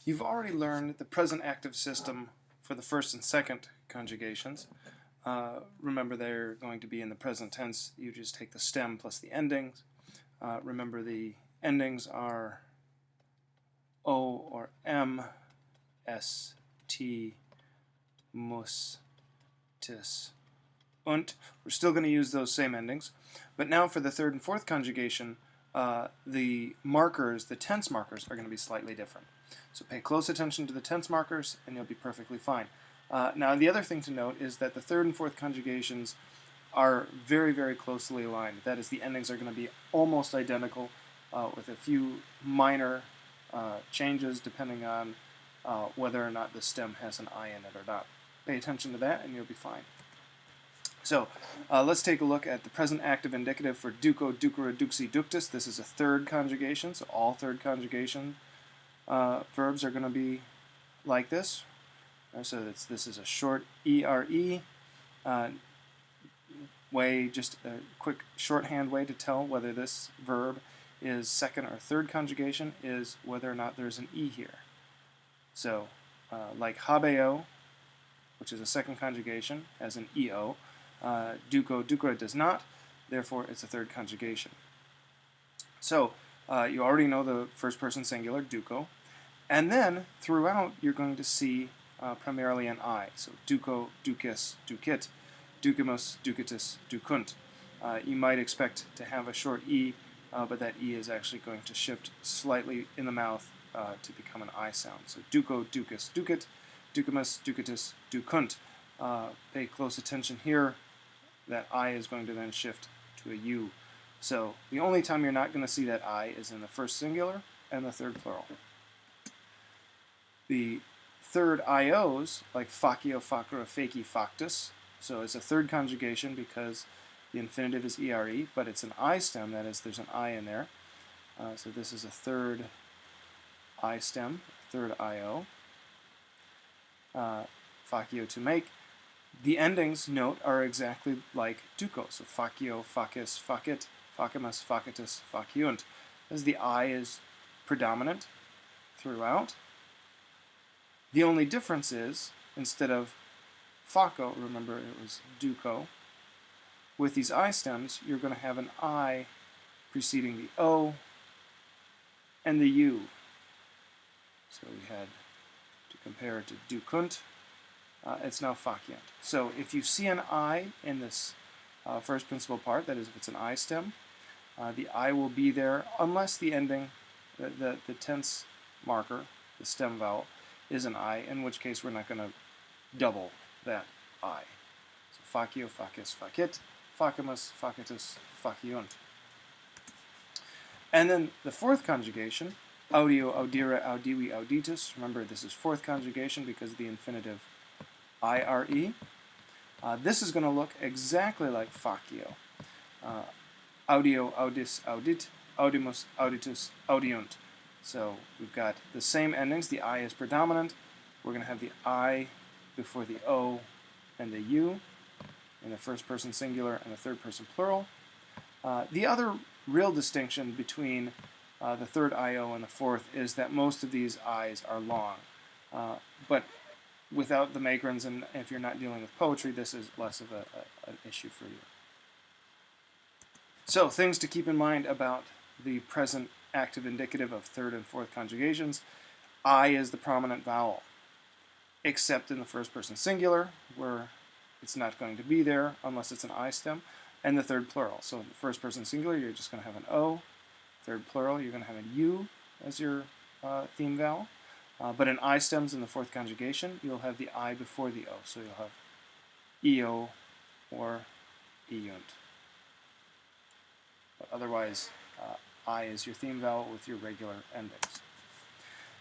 You've already learned the present active system for the first and second conjugations. Remember, they're going to be in the present tense. You just take the stem plus the endings. Remember, the endings are O or M, S, T, mus, tis, und. We're still going to use those same endings. But now for the third and fourth conjugation, the markers, the tense markers, are going to be slightly different. So pay close attention to the tense markers and you'll be perfectly fine. Now the other thing to note is that the third and fourth conjugations are very, very closely aligned. That is, the endings are going to be almost identical with a few minor changes depending on whether or not the stem has an I in it or not. Pay attention to that and you'll be fine. So let's take a look at the present active indicative for duco, ducere, duxi, ductus. This is a third conjugation, so all third conjugation verbs are going to be like this. So this is a short ERE way, just a quick shorthand way to tell whether this verb is second or third conjugation is whether or not there's an E here. So like habeo, which is a second conjugation, as an EO, duco, ducere does not, therefore it's a third conjugation. So you already know the first person singular, duco, and then throughout you're going to see primarily an I. So duco, ducis, ducit, ducimus, ducitus, ducunt. You might expect to have a short E, but that E is actually going to shift slightly in the mouth to become an I sound. So duco, ducis, ducit, ducimus, ducitus, ducunt. Pay close attention here. That I is going to then shift to a U. So the only time you're not going to see that I is in the first singular and the third plural. The third IOs, like facio, facere, faci, factus, so it's a third conjugation because the infinitive is ERE, but it's an I stem, that is, there's an I in there. So this is a third I stem, third IO. Facio, to make. The endings, note, are exactly like duco, so facio, facis, facit, facimus, facitus, faciunt. As the I is predominant throughout. The only difference is, instead of faco, remember it was duco, with these I stems, you're going to have an I preceding the O and the U. So we had to compare it to ducunt. It's now faciunt. So if you see an I in this first principal part, that is if it's an I stem, the I will be there unless the ending, the tense marker, the stem vowel, is an I, in which case we're not going to double that I. So facio, facis, facit, facimus, facitus, faciunt. And then the fourth conjugation, audio, audire, audivi, auditus. Remember, this is fourth conjugation because of the infinitive IRE. This is going to look exactly like facio. Audio, audis, audit, audimus, auditus, audiunt. So we've got the same endings. The I is predominant. We're going to have the I before the O and the U in the first person singular and the third person plural. The other real distinction between the third IO and the fourth is that most of these I's are long. But without the makrons, and if you're not dealing with poetry, this is less of an issue for you. So, things to keep in mind about the present active indicative of third and fourth conjugations. I is the prominent vowel, except in the first person singular, where it's not going to be there unless it's an I stem, and the third plural. So in the first person singular, you're just going to have an O. Third plural, you're going to have a U as your theme vowel. But in I stems in the fourth conjugation, you'll have the I before the O. So you'll have EO or EUnt. But otherwise, I is your theme vowel with your regular endings.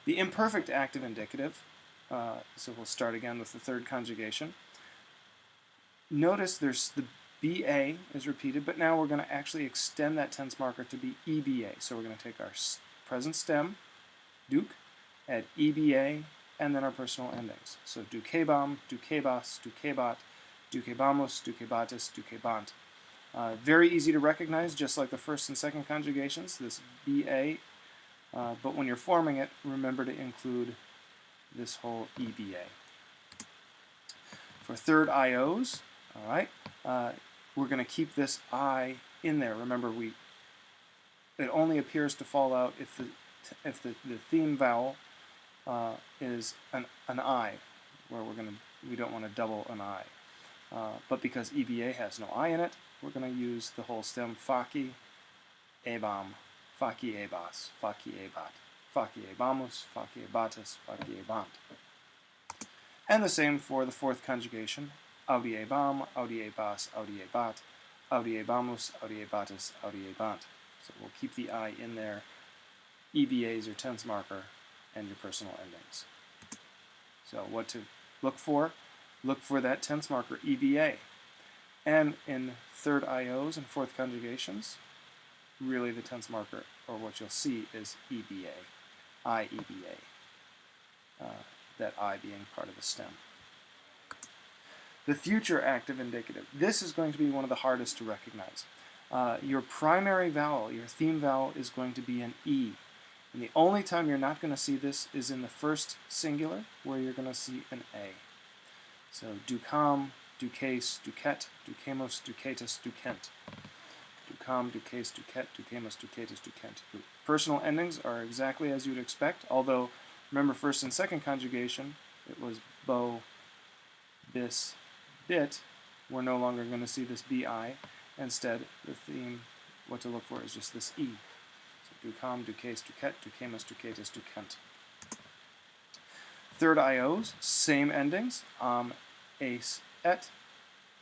The imperfect active indicative, so we'll start again with the third conjugation. Notice there's the BA is repeated, but now we're going to actually extend that tense marker to be EBA. So we're going to take our present stem, duc, add EBA, and then our personal endings. So ducebam, ducebas, ducebat, ducebamus, ducebatis, ducebant. Very easy to recognize, just like the first and second conjugations, this BA. But when you're forming it, remember to include this whole EBA. For third IOs, all right, we're going to keep this I in there. Remember, it only appears to fall out if the theme vowel is an I, where we don't want to double an I. But because EBA has no I in it, we're going to use the whole stem faki, ebam, faki ebas, faki ebat, faki ebamus, faki ebatus, faki ebant. And the same for the fourth conjugation, audi ebam, audi ebas, audi ebat, audi ebamus, audi ebatus, audi ebant. So we'll keep the I in there. EBA is your tense marker and your personal endings. So what to look for? Look for that tense marker, EBA. And in third IOs and fourth conjugations, really the tense marker, or what you'll see, is EBA, IEBA, that I being part of the stem. The future active indicative. This is going to be one of the hardest to recognize. Your primary vowel, your theme vowel, is going to be an E. And the only time you're not going to see this is in the first singular, where you're going to see an A. So ducam, ducase, duquet, ducamos, ducatus, ducent. Ducam, ducase, duquet, ducamos, ducatus, ducent. Personal endings are exactly as you'd expect, although remember first and second conjugation, it was bo, bis, bit. We're no longer going to see this bi. Instead, the theme, what to look for, is just this E. So ducam, ducase, duquet, ducamos, ducatus, ducent. Third IOs, same endings, ace, et,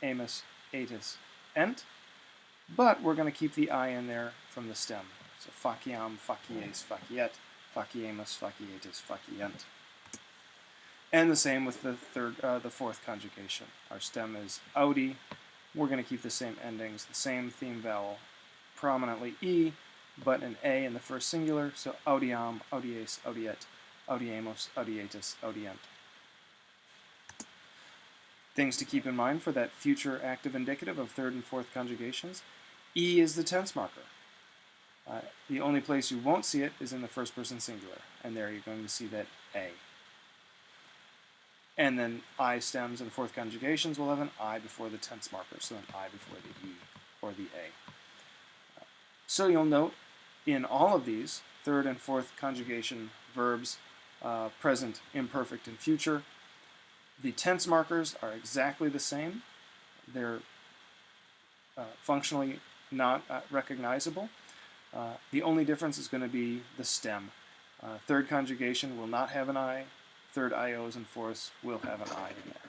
amus, atus, ent, but we're going to keep the I in there from the stem. So faciam, facies, faciet, faciemus, facietus, facient. And the same with the fourth conjugation. Our stem is audi. We're going to keep the same endings, the same theme vowel, prominently E, but an A in the first singular, so audiam, audies, audiet, audiamos, audietus, audient. Things to keep in mind for that future active indicative of third and fourth conjugations. E is the tense marker. The only place you won't see it is in the first person singular, and there you're going to see that A. And then I stems and fourth conjugations will have an I before the tense marker, so an I before the E or the A. So you'll note in all of these, third and fourth conjugation verbs, present, imperfect, and future, the tense markers are exactly the same. They're functionally not recognizable. The only difference is going to be the stem. Third conjugation will not have an I. Third IOs and fourths will have an I in there.